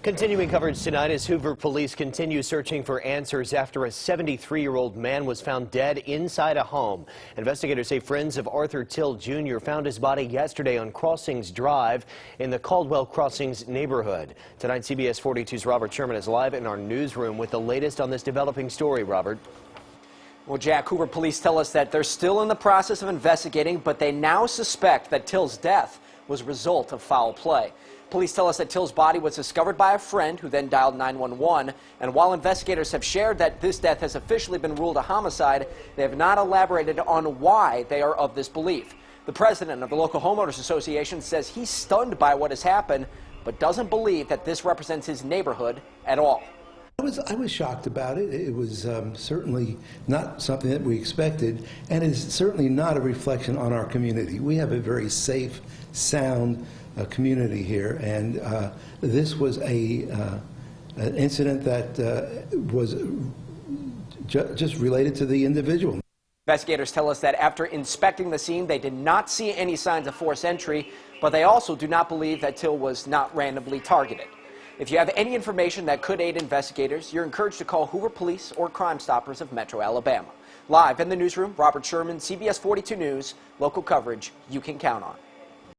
Continuing coverage tonight as Hoover police continue searching for answers after a 73-year-old man was found dead inside a home. Investigators say friends of Arthur Till Jr. found his body yesterday on Crossings Drive in the Caldwell Crossings neighborhood. Tonight, CBS 42's Robert Sherman is live in our newsroom with the latest on this developing story. Robert. Well, Jack, Hoover police tell us that they're still in the process of investigating, but they now suspect that Till's death was a result of foul play. Police tell us that Till's body was discovered by a friend who then dialed 911. And while investigators have shared that this death has officially been ruled a homicide, they have not elaborated on why they are of this belief. The president of the local homeowners association says he's stunned by what has happened, but doesn't believe that this represents his neighborhood at all. I was shocked about it. It was certainly not something that we expected, and it's certainly not a reflection on our community. We have a very safe, sound community here, and this was an incident that was just related to the individual. Investigators tell us that after inspecting the scene, they did not see any signs of forced entry, but they also do not believe that Till was not randomly targeted. If you have any information that could aid investigators, you're encouraged to call Hoover Police or Crime Stoppers of Metro Alabama. Live in the newsroom, Robert Sherman, CBS 42 News, local coverage you can count on.